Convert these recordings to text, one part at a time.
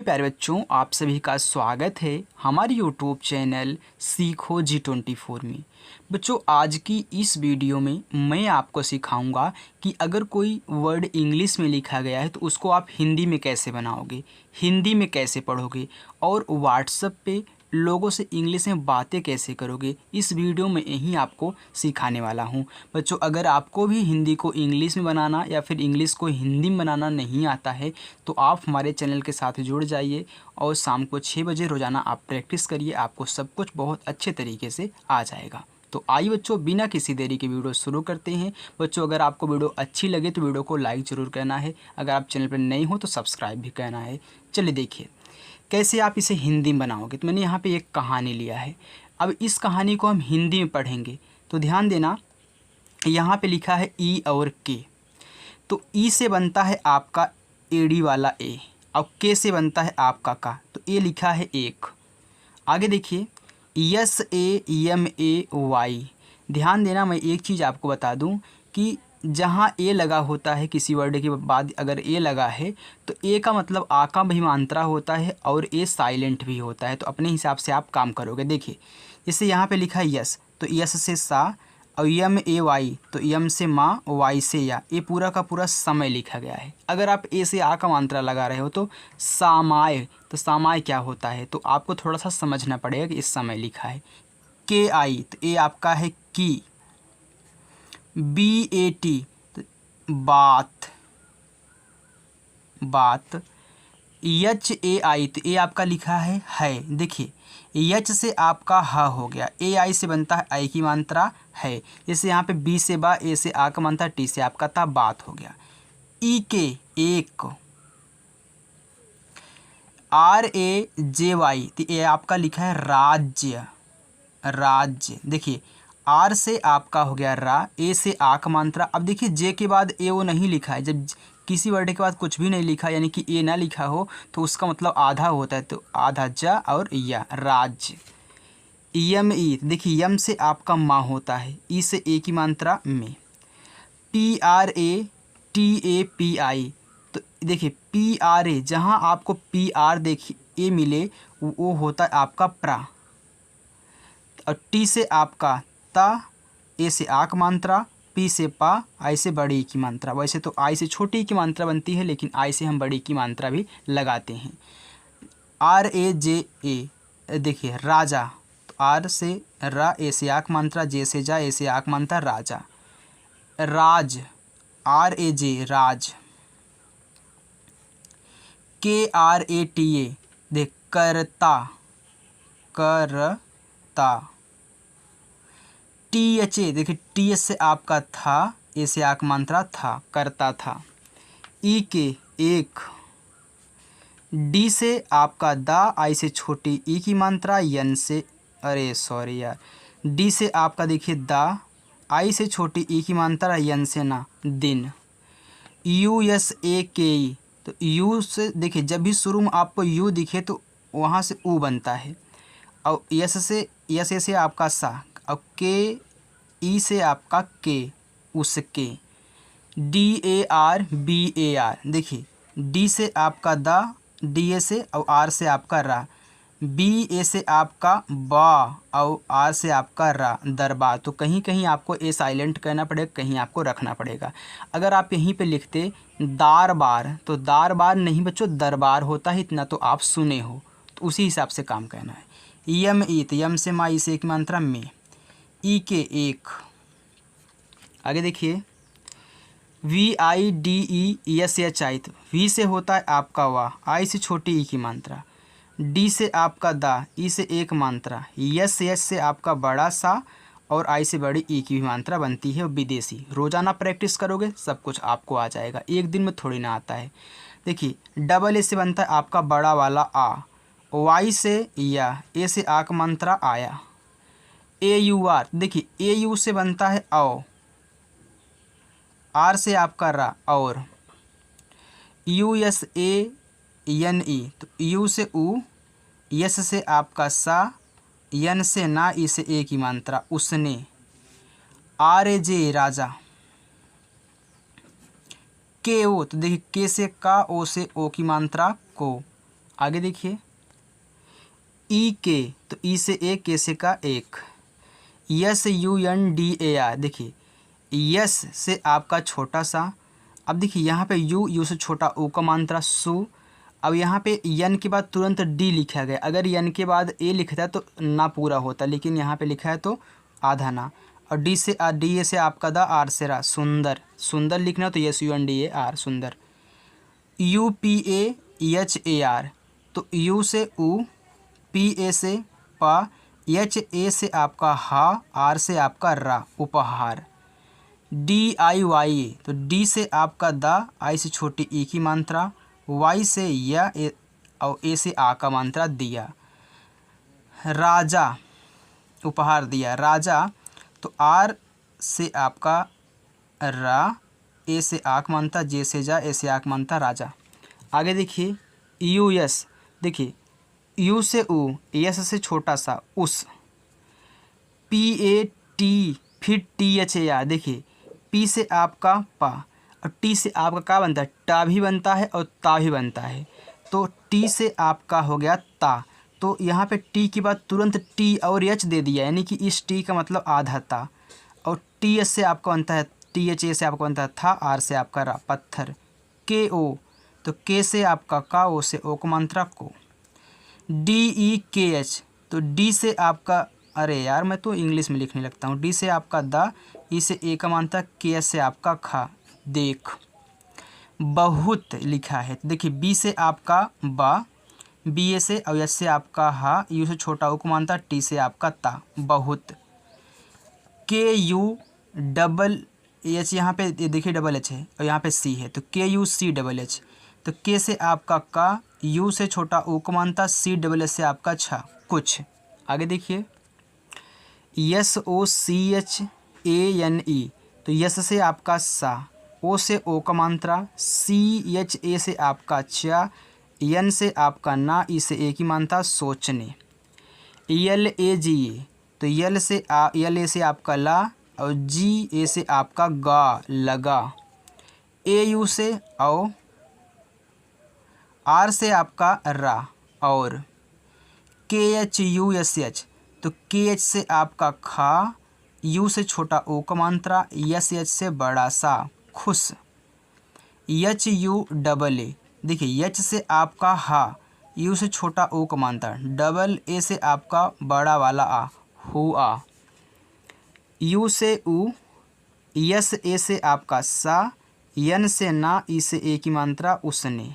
प्यारे बच्चों, आप सभी का स्वागत है हमारे यूट्यूब चैनल सीखो G24 में। बच्चों, आज की इस वीडियो में मैं आपको सिखाऊंगा कि अगर कोई वर्ड इंग्लिश में लिखा गया है तो उसको आप हिंदी में कैसे बनाओगे, हिंदी में कैसे पढ़ोगे और व्हाट्सएप पे लोगों से इंग्लिश में बातें कैसे करोगे। इस वीडियो में यही आपको सिखाने वाला हूं। बच्चों, अगर आपको भी हिंदी को इंग्लिश में बनाना या फिर इंग्लिश को हिंदी में बनाना नहीं आता है तो आप हमारे चैनल के साथ जुड़ जाइए और शाम को 6 बजे रोज़ाना आप प्रैक्टिस करिए, आपको सब कुछ बहुत अच्छे तरीके से आ जाएगा। तो आइए बच्चों, बिना किसी देरी के वीडियो शुरू करते हैं। बच्चों, अगर आपको वीडियो अच्छी लगे तो वीडियो को लाइक ज़रूर करना है, अगर आप चैनल पर नए हो तो सब्सक्राइब भी करना है। चलिए देखिए कैसे आप इसे हिंदी में बनाओगे। तो मैंने यहाँ पे एक कहानी लिया है, अब इस कहानी को हम हिंदी में पढ़ेंगे। तो ध्यान देना, यहाँ पे लिखा है ई और के। तो ई से बनता है आपका एडी वाला ए और के से बनता है आपका का, तो ए लिखा है एक। आगे देखिए SAMAY। ध्यान देना, मैं एक चीज़ आपको बता दूं कि जहाँ ए लगा होता है किसी वर्ड के बाद अगर ए लगा है तो ए का मतलब आ का भी मात्रा होता है और ए साइलेंट भी होता है। तो अपने हिसाब से आप काम करोगे। देखिए जैसे यहाँ पे लिखा है यस, तो यस से सा, और YAY तो यम से माँ, वाई से या। ये पूरा का पूरा समय लिखा गया है। अगर आप ए से आ का मात्रा लगा रहे हो तो सामाय, तो सामाय क्या होता है तो आपको थोड़ा सा समझना पड़ेगा कि इस समय लिखा है। KI तो ये आपका है की। BAT तो बात, बात। HAI तो ये आपका लिखा है। देखिए एच से आपका ह हो गया, AI से बनता है आई की मात्रा है। जैसे यहाँ पे बी से बा, ए से आ का मात्रा, टी से आपका था बात हो गया। के एक। RAJY तो ये आपका लिखा है राज्य, राज्य। देखिए आर से आपका हो गया रा, ए से आ का मात्रा। अब देखिए जे के बाद ए वो नहीं लिखा है। जब किसी वर्ड के बाद कुछ भी नहीं लिखा यानी कि ए ना लिखा हो तो उसका मतलब आधा होता है, तो आधा जा और या, राज्य। YME देखिए यम से आपका माँ होता है, ई से ए की मात्रा में। PRATAPI तो देखिए PRA जहाँ आपको PR देखिए ए मिले वो होता है आपका प्रा, और टी से आपका ता, ए से आक मात्रा, पी से पा, आई से बड़ी की मात्रा। वैसे तो आई से छोटी की मात्रा बनती है लेकिन आई से हम बड़ी की मात्रा भी लगाते हैं। RAJA देखिए राजा, तो आर से रा, ए से आक मात्रा, जे से जा, ए से आक मात्रा, राजा। राज RAJ राज। KRATA देख करता, करता। THA देखिए TH से आपका था, ए से आक मात्रा था, करता था। के एक। डी से आपका दा, आई से छोटी ई की मात्रा, यन से, अरे सॉरी यार, डी से आपका देखिए दा, आई से छोटी ई की मात्रा, यन से ना, दिन। USAKE तो यू से देखिए जब भी शुरू में आपको यू दिखे तो वहाँ से ऊ बनता है, और यस से आपका सा, और के ई से आपका के, उसके। DARBAR देखिए डी से आपका दा, DA से और आर से आपका रा, BA से आपका बा और आर से आपका रा, दरबार। तो कहीं कहीं आपको ए साइलेंट करना पड़ेगा, कहीं आपको रखना पड़ेगा। अगर आप यहीं पे लिखते दार बार तो दार बार नहीं बच्चों, दरबार होता है, इतना तो आप सुने हो, तो उसी हिसाब से काम करना है। YME तो यम से माँ, ई से एक मात्रा में। के एक। आगे देखिए VIDESHI तो वी से होता है आपका वाह, आई से छोटी ई की मात्रा, डी से आपका दा, ई से एक मात्रा, यस से आपका बड़ा सा और आई से बड़ी ई की भी मात्रा बनती है। विदेशी रोज़ाना प्रैक्टिस करोगे सब कुछ आपको आ जाएगा, एक दिन में थोड़ी ना आता है। देखिए AA से बनता है आपका बड़ा वाला आ, वाई से या, ए से आ का मात्रा आया। AUR देखिए AU से बनता है औ, आर से आपका रा और। USANE तो यू से ऊ, यस से आपका सा, यन से ना, ई से ए की मात्रा, उसने। RAJ राजा। KO तो देखिए के से का, ओ से ओ की मात्रा को, आगे देखिए ई के, तो ई से एक, के से का एक। S U N D A R, देखिए यस से आपका छोटा सा, अब देखिए यहाँ पे यू से छोटा ओ का मात्रा सु। अब यहाँ पे यन के बाद तुरंत डी लिखा गया, अगर यन के बाद ए लिखता है तो ना पूरा होता, लेकिन यहाँ पे लिखा है तो आधा ना। और डी से डी ए से आपका दा, आर से रा, सुंदर। सुंदर लिखना हो तो S U N D A R, सुंदर। U P A H A R, तो यू से ऊ, पी ए से पा, एच ए से आपका हा, आर से आपका रा, उपहार। डी आई वाई, तो डी से आपका दा, आई से छोटी ई की मात्रा, वाई से या ए, और ए से आ का मात्रा दिया। राजा, उपहार दिया राजा, तो आर से आपका रा, ए से आक मानता, जे से जा, ए से आक मानता, राजा। आगे देखिए यू एस, देखिए यू से ऊ, एस से छोटा सा, उस। पी ए टी, फिर टी एच ए आर, देखिए पी से आपका पा, और टी से आपका का बनता है, टा भी बनता है और ता भी बनता है, तो टी से आपका हो गया ता। तो यहाँ पे टी के बाद तुरंत टी और एच दे दिया, यानी कि इस टी का मतलब आधा ता। और टी एच से आपका बनता है, टी एच ए से आपका बनता है था, आर से आपका रा, पत्थर। के ओ, तो के से आपका का, ओ से ओ का मात्रा को। डी ई के एच, तो डी से आपका, अरे यार मैं तो इंग्लिश में लिखने लगता हूँ, डी से आपका दा, ई से ए का मात्रा, के एच से आपका खा, देख। बहुत लिखा है, तो देखिए बी से आपका बा, बी ए से, और एस से आपका हा, यू से छोटा ऊ को मानता, टी से आपका ता, बहुत। के यू डबल एच, यहाँ पे देखिए डबल एच है और यहाँ पे सी है, तो के यू सी डबल एच, तो के से आपका का, यू से छोटा ऊ को मानता, सी डबल एच से आपका छा, कुछ। आगे देखिए S O C H A N E, तो यस से आपका सा, ओ से ओ का मात्रा, सी एच ए से आपका चा, एन से आपका ना, ई से ए की मात्रा, सोचने। यल ए जी ए, तो यल से यल ए से आपका ला, और जी ए से आपका गा, लगा। ए यू से औ, आर से आपका रा, और। के एच यू एस एच, तो के एच से आपका खा, यू से छोटा ओ का मात्रा, एस एच से बड़ा सा, खुश। एच यू डबल ए, देखिए एच से आपका हा, यू से छोटा ओ का मात्रा, डबल ए से आपका बड़ा वाला आ, हुआ। यू से ऊ, यस ए से आपका सा, यन से ना, ई से ए की मात्रा, उसने।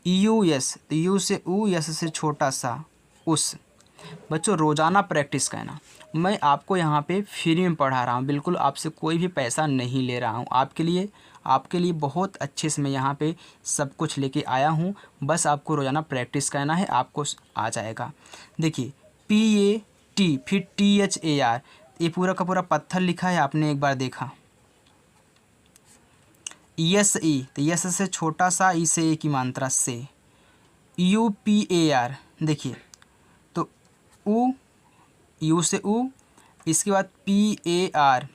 यू एस, तो यू से ऊ, यस से छोटा सा, उस। बच्चों रोज़ाना प्रैक्टिस करना, मैं आपको यहाँ पे फ्री में पढ़ा रहा हूँ, बिल्कुल आपसे कोई भी पैसा नहीं ले रहा हूँ, आपके लिए बहुत अच्छे से मैं यहाँ पे सब कुछ लेके आया हूँ, बस आपको रोज़ाना प्रैक्टिस करना है, आपको आ जाएगा। देखिए पी ए टी, फिर टी एच ए आर, ये पूरा का पूरा पत्थर लिखा है, आपने एक बार देखा। यस ई, तो यस से छोटा सा, ई से ए की मात्रा, से। यू पी ए आर, देखिए तो ऊ, यू से ऊ, इसके बाद पी ए आर,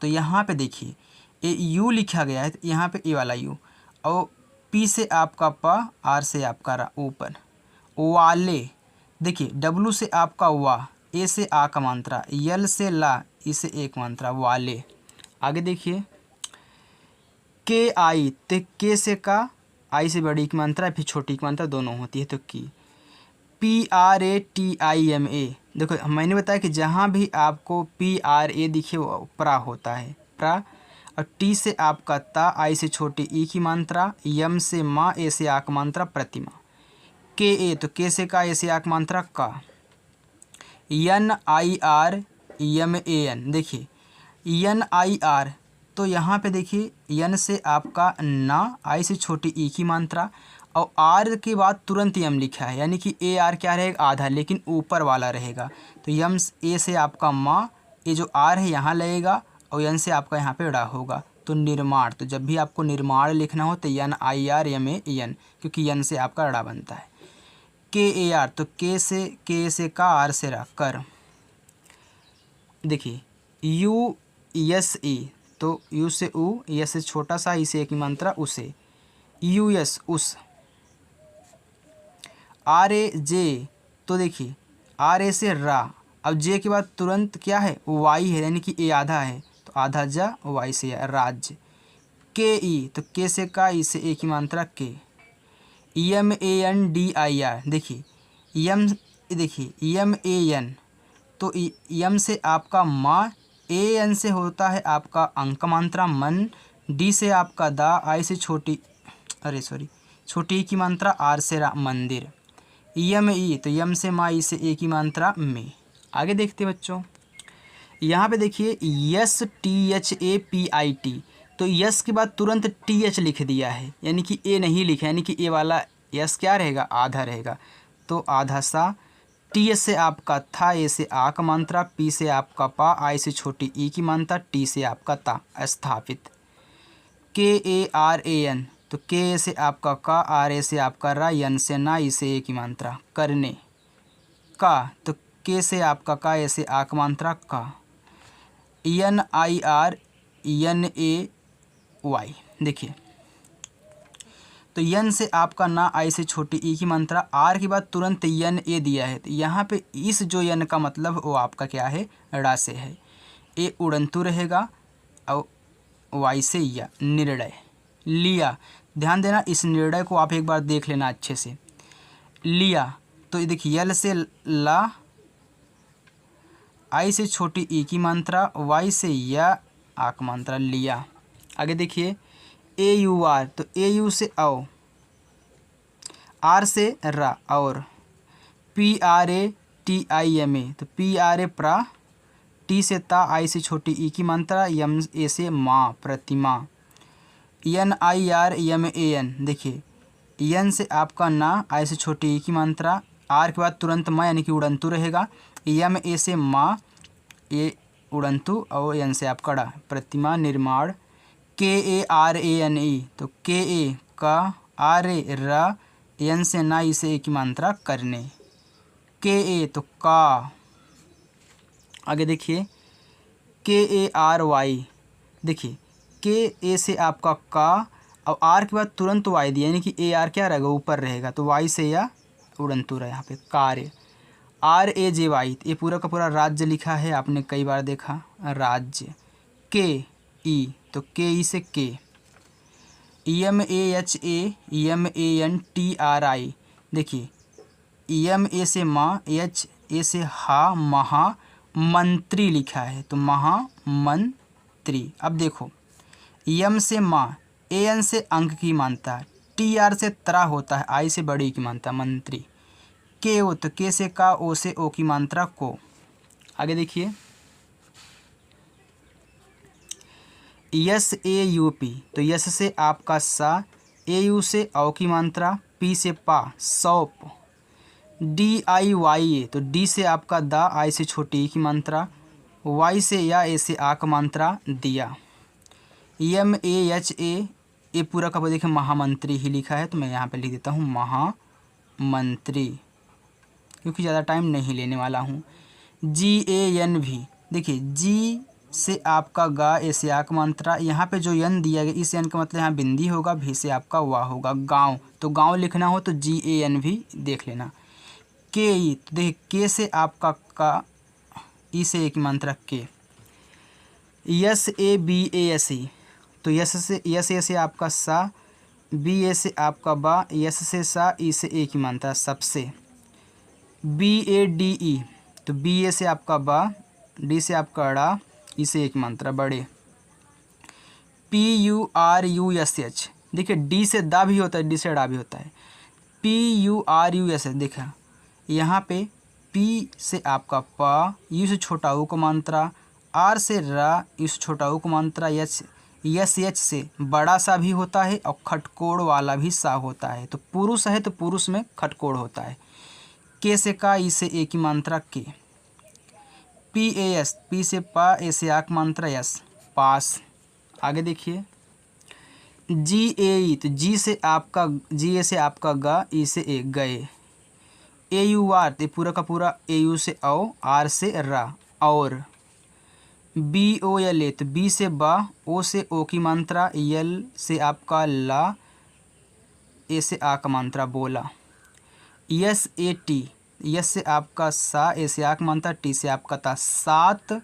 तो यहाँ पे देखिए ए यू लिखा गया है, तो यहाँ पे ए वाला यू, और पी से आपका प, आर से आपका रा, ऊपर। वाले, देखिए डब्लू से आपका वा, ए से आ का मात्रा, यल से ला, ई से एक मात्रा, वाले। आगे देखिए के आई, तो के से का, आई से बड़ी की मात्रा, फिर छोटी की मात्रा, दोनों होती है, तो की। P R A T I M A, देखो मैंने बताया कि जहाँ भी आपको पी आर ए दिखे वो प्रा होता है, प्रा। और टी से आपका ता, आई से छोटी ई की मात्रा, यम से माँ, ए से आक मात्रा, प्रतिमा। के ए, तो के से का, ए से आक मात्रा, का। N I R M A N, देखिए एन आई आर, तो यहाँ पे देखिए एन से आपका ना, आई से छोटी ई की मात्रा, और आर के बाद तुरंत यम लिखा है, यानी कि ए आर क्या रहेगा, आधा, लेकिन ऊपर वाला रहेगा, तो यम ए से आपका माँ, ये जो आर है यहाँ लगेगा, और एन से आपका यहाँ पे ड़ा होगा, तो निर्माण। तो जब भी आपको निर्माण लिखना हो तो N I R M A N, क्योंकि एन से आपका ड़ा बनता है। के ए आर, तो के से का, आर से रा, कर। देखिए यू एस ई, तो यू से ऊ, एस से छोटा सा, ई से एक मात्रा, उसे। यू एस, उस। आर ए जे, तो देखिए आर ए से रा, अब जे के बाद तुरंत क्या है वाई है, यानी कि ए आधा है तो आधा जा वाई से या राज्य। के ई, तो के से का, ई से ए की मात्रा के। यम A N D I R, देखिए यम, देखिए यम ए एन, तो यम से आपका माँ, ए एन से होता है आपका अंक मात्रा मन, डी से आपका दा, आई से छोटी, अरे सॉरी छोटी की मात्रा, आर से मंदिर। यम ई, तो यम से माँ, ई से ए की मात्रा में। आगे देखते हैं बच्चों, यहाँ पे देखिए yes T H A P I T, तो यस के बाद तुरंत टी एच लिख दिया है, यानी कि ए नहीं लिखा, यानी कि ए वाला यस क्या रहेगा आधा रहेगा, तो आधा सा। टी एच से आपका था, ए से आ का मात्रा, पी से आपका पा, आई से छोटी ई की मात्रा, टी से आपका ता स्थापित। के ए आर ए एन, तो के से आपका का, आर ए से आपका रा, एन से ना, ई से ए की मात्रा करने का, तो के से आपका का, ए से आ का मात्रा का। N I R N A Y, देखिए तो यन से आपका ना, आई से छोटी ई की मात्रा, आर के बाद तुरंत यन ए दिया है, तो यहाँ पे इस जो यन का मतलब वो आपका क्या है ड़ा से है। ए उड़ंतु रहेगा और वाई से या निर्णय लिया। ध्यान देना इस निर्णय को आप एक बार देख लेना अच्छे से। लिया, तो देखिए यल से ला, आई से छोटी ई की मात्रा, वाई से या आ की मात्रा लिया। आगे देखिए ए यू आर, तो ए यू से आओ, आर से रा, और P R A T I M A, तो पी आर ए प्रा, टी से ता, आई से छोटी ई की मात्रा, यम ए से माँ प्रतिमा। N I R M A N, देखिए एन से आपका ना, आई से छोटी ई की मात्रा, आर के बाद तुरंत माँ यानी कि उड़ंतु रहेगा, यम ए से माँ, ए उड़ंतु, और एन से आपका ड़ा प्रतिमा निर्माण। के A R A N E, तो के ए का, आर ए रा, एन से ना, ई से ए की मात्रा करने के ए, तो का। आगे देखिए के ए आर वाई, देखिए के ए से आपका का, और आर के बाद तुरंत वाई दिया, यानी कि ए आर क्या रहेगा ऊपर रहेगा, तो वाई से या उड़ंतु रहा यहाँ पे कार्य। आर ए जे वाई, ये पूरा का पूरा राज्य लिखा है, आपने कई बार देखा राज्य। के ई, तो के ई से के। M A H A M A N T R I, देखिए एम ए से माँ, एच ए से हा, महा मंत्री लिखा है, तो महामंत्री। अब देखो यम से माँ, ए एन से अंक की मानता, टी आर से तरा होता है, आई से बड़ी की मानता मंत्री। के ओ, तो के से का, ओ से ओ की मात्रा को। आगे देखिए यस ए यू पी, तो यस से आपका सा, ए यू से औ की मात्रा, पी से पा सौप। डी आई वाई ए, तो डी से आपका दा, आई से छोटी ई की मात्रा, वाई से या, ए से आ का मात्रा दिया। एम ए एच ए, ये पूरा का पूरा देखिए महामंत्री ही लिखा है, तो मैं यहाँ पे लिख देता हूँ महामंत्री, क्योंकि ज़्यादा टाइम नहीं लेने वाला हूँ। जी ए एन भी, देखिए जी से आपका गा, ए से आ का मात्रा, यहाँ पे जो यन दिया गया इस यन का मतलब यहाँ बिंदी होगा, भी से आपका वाह होगा गांव, तो गांव लिखना हो तो जी ए एन भी देख लेना। के ई, तो देखिए के से आपका का, ई से एक मात्रा के। S A B A S E, तो यस से यस ए से आपका सा, बी ए से आपका बा, यस से सा, ई से ए की मात्रा सबसे। बी ए डी ई, तो बी ए से आपका बा, डी से आपका ड़ा, ई से एक मात्रा बड़े। P U R U S H, देखिए डी से दा भी होता है, डी से डा भी होता है। P U R U S H, देखा यहाँ पे पी से आपका पा, यू से छोटा ऊ का मात्रा, आर से रा, यू से छोटा ऊ का मात्रा, एच यस एच से बड़ा सा भी होता है और खटकोड़ वाला भी सा होता है, तो पुरुष है तो पुरुष में खटकोड़ होता है। के से का, ई से ए की मात्रा के। पी ए एस, पी से पा, ए से आ की मात्रा यस पास। आगे देखिए जी ए ई, तो जी से आपका, जी ए से आपका गा, ई से ए गए। ए यू आर, तो पूरा का पूरा ए यू से औ, आर से रा और। बी ओ एल ए, तो बी से बा, ओ से ओ की मात्रा, यल से आपका ला, ए से आ का मात्रा बोला। यस ए टी, यस से आपका सा, ए से आक मात्रा, टी से आपका ता, सात।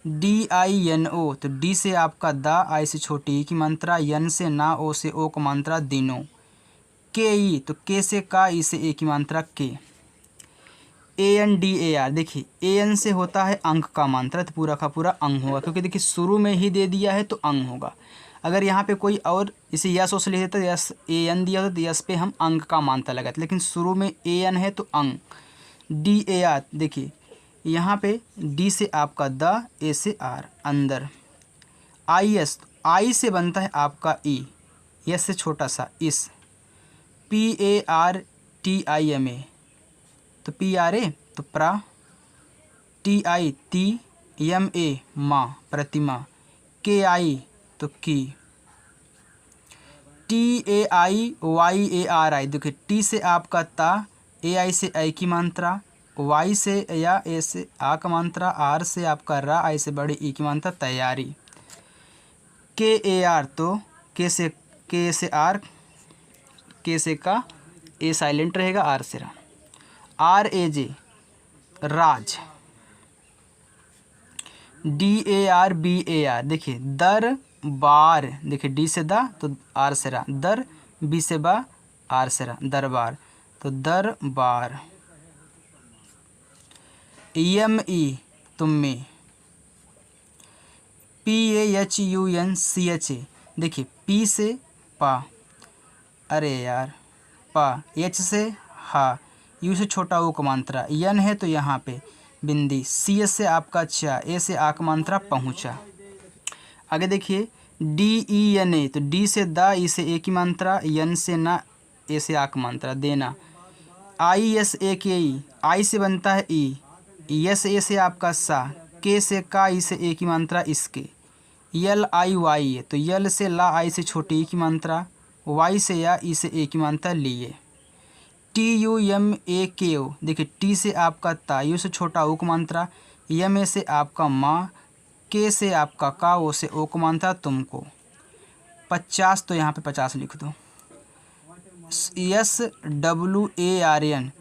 डी आई एन ओ, तो डी से आपका दा, आई से छोटी ई की मात्रा, यन से ना, ओ से ओ की मात्रा दिनों। के ई, तो के से का, ई से ए की मात्रा के। A N D A R, देखिए ए एन से होता है अंक का मात्रा, तो पूरा का पूरा अंग होगा, क्योंकि देखिए शुरू में ही दे दिया है तो अंग होगा। अगर यहाँ पे कोई और इसे यस ओस लिख देता, यस ए एन दिया होता तो यस पे हम अंक का मात्रा लगाते, लेकिन शुरू में ए एन है तो अंग। डी ए आर, देखिए यहाँ पे डी से आपका द, ए से आर अंदर। आई एस, आई से बनता है आपका ई, यस से छोटा सा इस। P A R T I M A, तो पी आर ए तो प्रा, टी आई ती, एम ए माँ प्रतिमा, के आई तो की। T A I Y A R I, देखिए टी से आपका ता, ए आई से आई की मात्रा, वाई से या ए से आ का मात्रा, आर से आपका रा, आई से बड़ी ई की मात्रा तैयारी। के ए आर, तो के से आर, के से का, ए साइलेंट रहेगा, आर से रा। आर ए जे राज। D A R B A R, देखिए दर बार, देखिए डी से दा तो आर से रा, दर, बी से बा, आर से रा, दरबार, तो दरबार। एम ई तुम में। P A H U N C H A, देखिए पी से पा, अरे यार पा, एच से हा, यू से छोटा ओ का मात्रा, यन है तो यहाँ पे बिंदी, सी एस से आपका चा, ए से आक मात्रा पहुँचा। आगे देखिए डी ई एन ए, तो डी से दा, ई से ए की मात्रा, यन से ना, ए से आक मात्रा देना। आई एस ए के ई, आई से बनता है ई, यस ए से आपका सा, के से का, ई से ए की मात्रा इसके। यल आई वाई है, तो यल से ला, आई से छोटी ई की मात्रा, वाई से या, ई से ए की मात्रा लिए। टी यू एम ए के ओ, देखिए टी से आपका ता, यू से छोटा ओ की मात्रा, यम ए से आपका माँ, के से आपका का, ओ से ओ को मात्रा तुमको। 50, तो यहाँ पे 50 लिख दो। S W A R N,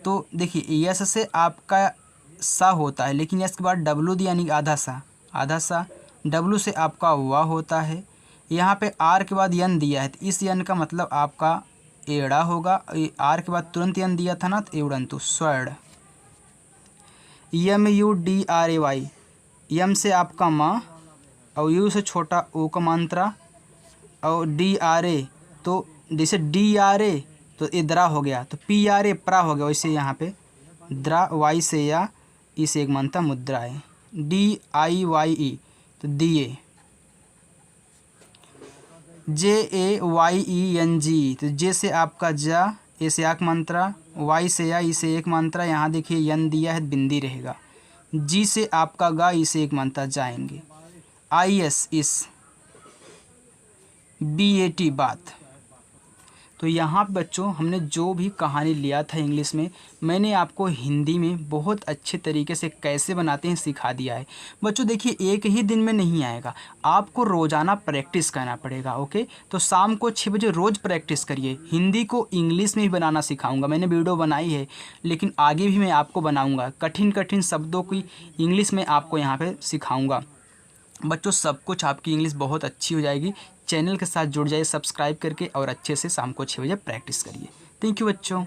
तो देखिए यस से आपका सा होता है, लेकिन यस के बाद डब्लू दिया यानी आधा सा, आधा सा। डब्लू से आपका वाह होता है, यहाँ पे आर के बाद यन दिया है, तो इस यन का मतलब आपका एड़ा होगा। आर के बाद तुरंत यन दिया था ना, तो एवड़ंतु स्वर्ण। M U D R A Y, यम से आपका माँ, और यू से छोटा ओ का मात्रा, और डी आर ए, तो जैसे डी आर ए तो ये द्रा हो गया, तो पी आर ए प्रा हो गया, वैसे यहाँ पे द्रा, वाई से या, ई से एक मात्रा मुद्रा है। डी आई वाई ई, तो दिए। जे ए वाई ई एन जी, तो जे से आपका जा, ए से आक मात्रा, वाई से या, ई से एक मात्रा, यहाँ देखिए यन दिया है बिंदी रहेगा। जी से आपका गा, ई से एक मात्रा जाएंगे। आई एस इस, बी ए टी बात। तो यहाँ पे बच्चों हमने जो भी कहानी लिया था इंग्लिश में, मैंने आपको हिंदी में बहुत अच्छे तरीके से कैसे बनाते हैं सिखा दिया है। बच्चों देखिए एक ही दिन में नहीं आएगा, आपको रोज़ाना प्रैक्टिस करना पड़ेगा। ओके, तो शाम को 6 बजे रोज़ प्रैक्टिस करिए। हिंदी को इंग्लिश में भी बनाना सिखाऊंगा, मैंने वीडियो बनाई है, लेकिन आगे भी मैं आपको बनाऊँगा। कठिन कठिन शब्दों की इंग्लिश में आपको यहाँ पर सिखाऊँगा। बच्चों सब कुछ आपकी इंग्लिश बहुत अच्छी हो जाएगी। चैनल के साथ जुड़ जाइए सब्सक्राइब करके, और अच्छे से शाम को 6 बजे प्रैक्टिस करिए। थैंक यू बच्चों।